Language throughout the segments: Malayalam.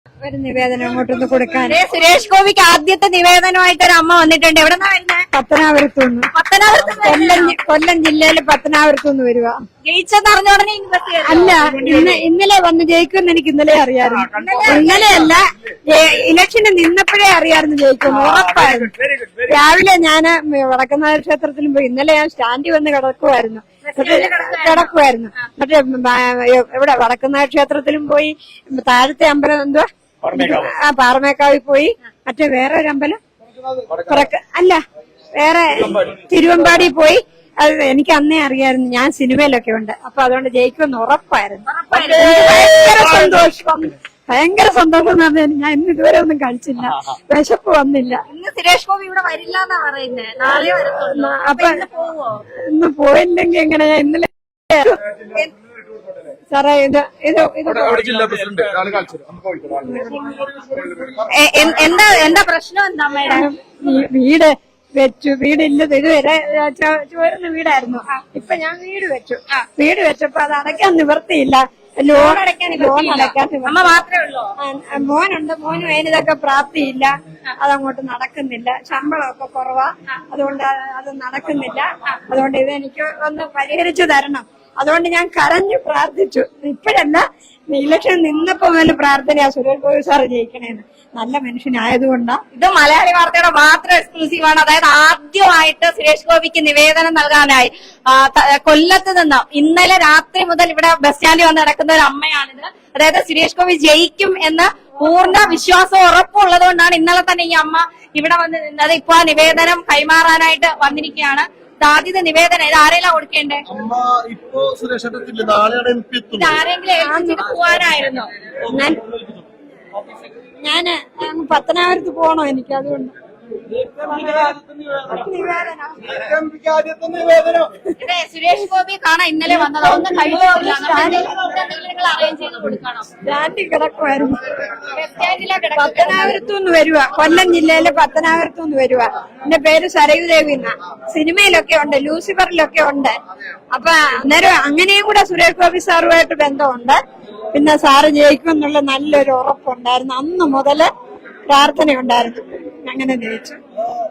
ഒരു നിവേദനം അങ്ങോട്ടൊന്ന് കൊടുക്കാൻ. സുരേഷ് ഗോപിക്ക് ആദ്യത്തെ നിവേദനമായിട്ട് ഒരു അമ്മ വന്നിട്ടുണ്ട്. എവിടെന്നാ വരുന്നത്? പത്തനാപുരത്തുനിന്ന്. കൊല്ലം ജില്ലയിലെ പത്തനാപുരത്തുനിന്ന് വരുക. ജയിച്ചെന്ന് അറിഞ്ഞ ഉടനെ അല്ല, ഇന്നലെ വന്ന് ജയിക്കുമെന്ന് എനിക്ക് ഇന്നലെ അറിയാമായിരുന്നു. ഇന്നലെയല്ല, ഇലക്ഷന് നിന്നപ്പോഴേ അറിയാമായിരുന്നു ജയിക്കുമെന്ന്, ഉറപ്പായിരുന്നു. രാവിലെ ഞാന് വടക്കുന്നാഥ ക്ഷേത്രത്തിലും പോയി. ഇന്നലെ ഞാൻ സ്റ്റാൻഡിൽ വന്ന് കിടക്കുമായിരുന്നു. മറ്റേ ഇവിടെ വടക്കുന്നാഥ ക്ഷേത്രത്തിലും പോയി. താഴത്തെ അമ്പലം എന്തുവാ, പാറമേക്കാവിൽ പോയി. മറ്റേ വേറെ ഒരു അമ്പലം അല്ല, വേറെ തിരുവമ്പാടി പോയി. അത് എനിക്ക് അന്നേ അറിയായിരുന്നു, ഞാൻ സിനിമയിലൊക്കെ ഉണ്ട്. അപ്പൊ അതുകൊണ്ട് ജയിക്കുമെന്ന് ഉറപ്പായിരുന്നു. ഭയങ്കര സന്തോഷം, ഭയങ്കര സന്തോഷം എന്ന് പറഞ്ഞാൽ ഞാൻ ഇന്ന് ഇതുവരെ ഒന്നും കഴിച്ചില്ല, വിശപ്പ് വന്നില്ല. ഇന്ന് സുരേഷ് ഗോപി ഇവിടെ വരില്ല എന്നാ പറയുന്നത്. നാളെ വരത്തുള്ളൂ. അപ്പൊ ഇന്ന് പോയില്ലെങ്കിൽ എങ്ങനെയാ? ഇന്നലെ സാറേ എന്താ പ്രശ്നം? എന്താ അമ്മയുടെ വീട് വെച്ചു, വീടില്ലത് ഇതുവരെ ചോരുന്ന വീടായിരുന്നു. ഇപ്പൊ ഞാൻ വീട് വെച്ചു. വീട് വെച്ചപ്പോ അത് അടയ്ക്കാൻ നിവർത്തിയില്ല. ലോൺ അടയ്ക്കാൻ അമ്മ മാത്രമേ ഉള്ളൂ. മോനുണ്ട്, മോനും അതിനിതൊക്കെ പ്രാപ്തിയില്ല. അതങ്ങോട്ട് നടക്കുന്നില്ല. ശമ്പളമൊക്കെ കുറവാ, അതുകൊണ്ട് അത് നടക്കുന്നില്ല. അതുകൊണ്ട് ഇതെനിക്ക് ഒന്ന് പരിഹരിച്ചു തരണം. അതുകൊണ്ട് ഞാൻ കരഞ്ഞു പ്രാർത്ഥിച്ചു. ഇപ്പോഴല്ല, ഇലക്ഷൻ നിന്നപ്പോ മുതൽ പ്രാർത്ഥനയാ സുരേഷ് ഗോപി സാറ് ജയിക്കണേന്ന്. നല്ല മനുഷ്യനായതുകൊണ്ടാ. ഇത് മലയാളി വാർത്തയുടെ മാത്രം എക്സ്ക്ലൂസീവാണ്. അതായത് ആദ്യമായിട്ട് സുരേഷ് ഗോപിക്ക് നിവേദനം നൽകാനായി കൊല്ലത്ത് നിന്ന് ഇന്നലെ രാത്രി മുതൽ ഇവിടെ ബസ് സ്റ്റാൻഡിൽ വന്ന് നടക്കുന്ന ഒരു അമ്മയാണിത്. അതായത് സുരേഷ് ഗോപി ജയിക്കും എന്ന് പൂർണ്ണ വിശ്വാസം ഉറപ്പുള്ളത് കൊണ്ടാണ് ഇന്നലെ തന്നെ ഈ അമ്മ ഇവിടെ വന്ന് നിന്നത്. ഇപ്പൊ ആ നിവേദനം കൈമാറാനായിട്ട് വന്നിരിക്കുകയാണ്. ആദ്യത്തെ നിവേദനം ഇത് ആരെല്ലാം കൊടുക്കേണ്ടേ? ആരെങ്കിലും ഏൽപ്പിച്ചിട്ട് പോവാനായിരുന്നു. ഞാന് പത്തനാപുരത്ത് പോണോ എനിക്ക്, അതുകൊണ്ട് സുരേഷ് ഗോപി കാണാൻ ഇന്നലെ വന്നത് ഒന്നും കഴിച്ചിട്ടില്ല. അറേഞ്ച് ചെയ്ത് കൊടുക്കണം. സ്റ്റാൻഡിൽ കിടക്കുമായിരുന്നു. പത്തനാപുരത്തുനിന്ന് വരുക, കൊല്ലം ജില്ലയിലെ പത്തനാപുരത്തുനിന്ന് വരുക. എന്റെ പേര് സരയുദേവി എന്നാ. സിനിമയിലൊക്കെ ഉണ്ട്, ലൂസിഫറിലൊക്കെ ഉണ്ട്. അപ്പൊ അന്നേരം അങ്ങനെയും കൂടെ സുരേഷ് ഗോപി സാറുമായിട്ട് ബന്ധമുണ്ട്. പിന്നെ സാറ് ജയിക്കുമെന്നുള്ള നല്ലൊരു ഉറപ്പുണ്ടായിരുന്നു. അന്ന് മുതല് പ്രാർത്ഥനയുണ്ടായിരുന്നു. അങ്ങനെ ജയിച്ചു.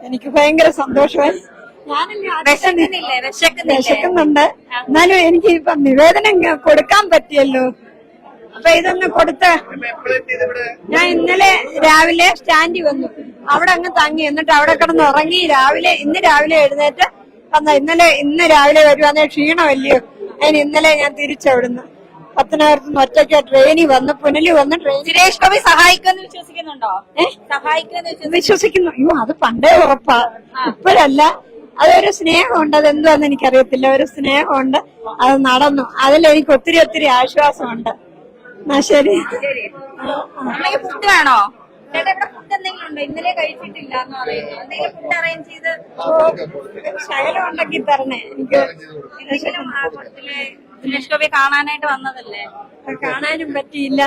എനിക്ക് ഭയങ്കര സന്തോഷമായി. വിശക്കുന്നുണ്ട്, എന്നാലും എനിക്ക് ഇപ്പൊ നിവേദനം കൊടുക്കാൻ പറ്റിയല്ലോ. അപ്പൊ ഇതൊന്ന് കൊടുത്ത് ഞാൻ ഇന്നലെ രാവിലെ സ്റ്റാൻഡിൽ വന്നു. അവിടെ അങ്ങ് തങ്ങി, എന്നിട്ട് അവിടെ കിടന്ന് ഉറങ്ങി. ഇന്ന് രാവിലെ എഴുന്നേറ്റ് ഇന്ന് രാവിലെ വരുവാന്നേ ക്ഷീണമല്ലയോ. അതിന് ഇന്നലെ ഞാൻ തിരിച്ചവിടുന്നു പത്തനാപുരത്തുനിന്ന് ഒറ്റയ്ക്ക് ട്രെയിനിൽ വന്ന് പുനലി വന്ന് സുരേഷ് ഗോപി സഹായിക്കുമെന്ന് വിശ്വസിക്കുന്നുണ്ടോ? വിശ്വസിക്കുന്നു. അയ്യോ, അത് പണ്ടേ ഉറപ്പാ, ഇപ്പോഴല്ല. അതൊരു സ്നേഹമുണ്ട്. അതെന്തുവാന്ന് എനിക്കറിയത്തില്ല, ഒരു സ്നേഹമുണ്ട്. അത് നടന്നു. അതിലെനിക്ക് ഒത്തിരി ഒത്തിരി ആശ്വാസമുണ്ട്. എന്നാ ശരി. ഫുഡ് വേണോ? ഫുഡ് എന്തെങ്കിലും ഉണ്ടോ? ഇന്നലെ കഴിച്ചിട്ടില്ല എന്ന് പറയുന്നു. എന്തെങ്കിലും ഫുഡ് അറേഞ്ച് ചെയ്ത് ശകലം ഉണ്ടാക്കി തരണേ എനിക്ക്. സുരേഷ് ഗോപി കാണാനായിട്ട് വന്നതല്ലേ? കാണാനും പറ്റിയില്ല.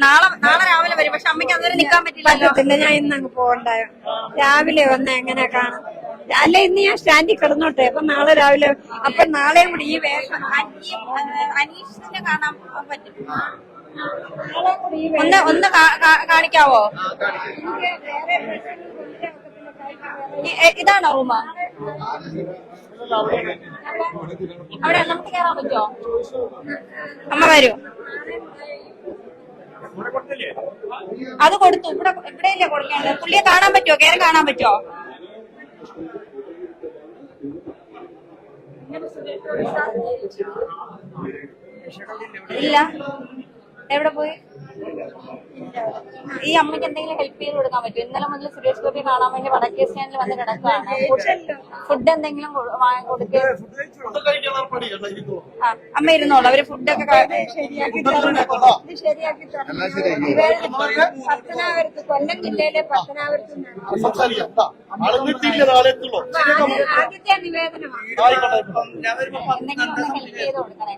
നാളെ രാവിലെ വരും. പക്ഷെ അമ്മയ്ക്ക് അതുവരെ നിൽക്കാൻ പറ്റത്തില്ല. ഞാൻ ഇന്നങ്ങ് പോകണ്ടായോ. രാവിലെ വന്ന് എങ്ങനെ കാണാം? അല്ല, ഇന്ന് ഞാൻ സ്റ്റാൻഡിൽ കിടന്നോട്ടെ. അപ്പൊ നാളെ രാവിലെ, അപ്പൊ നാളെയും കൂടി ഈ വേഷം അനീഷിനെ കാണാൻ പറ്റും. ഒന്ന് കാണിക്കാവോ? ഇതാണോ റൂമ? അവിടെ നമുക്ക് കയറാൻ പറ്റുമോ? അമ്മ വരൂ. അത് കൊടുത്തു. ഇവിടെയല്ലേ കൊടുക്കേണ്ടത്? പുള്ളിയെ കാണാൻ പറ്റുമോ? കയറി കാണാൻ പറ്റുമോ? ഇല്ല. എവിടെ പോയി? ഈ അമ്മയ്ക്ക് എന്തെങ്കിലും ഹെൽപ്പ് ചെയ്ത് കൊടുക്കാൻ പറ്റും? ഇന്നലെ മുതൽ സുരേഷ് ഗോപി കാണാൻ വേണ്ടി വടക്കേ സ്റ്റാൻഡിൽ വന്ന് കിടക്കുകയാണ്. ഫുഡ് എന്തെങ്കിലും കൊടുക്കുക. അമ്മ ഇരുന്നോളൂ, അവര് ഫുഡൊക്കെ ശരിയാക്കി പത്തനാപുരത്ത്, കൊല്ലം ജില്ലയിലെ പത്തനാപുരത്ത് ആദ്യത്തെ നിവേദനമാണ്. എന്തെങ്കിലും ഒന്ന് ഹെൽപ്പ് ചെയ്ത് കൊടുക്കണേ.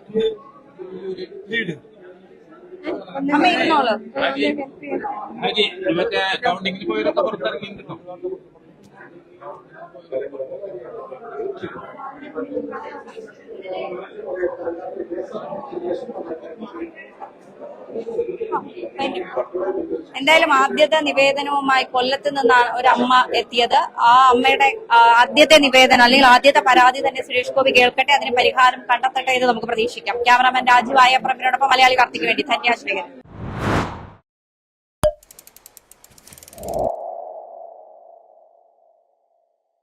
അമ്മ ഇരുന്നോളൂ. മറ്റേ കൗണ്ടിങ്ങിന് പോയവരൊക്കെ പുറത്തിറങ്ങിയിട്ടുണ്ടോ? എന്തായാലും ആദ്യത്തെ നിവേദനവുമായി കൊല്ലത്ത് നിന്നാണ് ഒരു അമ്മ എത്തിയത്. ആ അമ്മയുടെ ആദ്യത്തെ നിവേദനം അല്ലെങ്കിൽ ആദ്യത്തെ പരാതി തന്നെ സുരേഷ് ഗോപി കേൾക്കട്ടെ, അതിന് പരിഹാരം കണ്ടെത്തട്ടെ എന്ന് നമുക്ക് പ്രതീക്ഷിക്കാം. ക്യാമറാമാൻ രാജു ആയപ്രമിനോടൊപ്പം മലയാളി വാർത്തയ്ക്ക് വേണ്ടി ധന്യ ശ്രീകരൻ.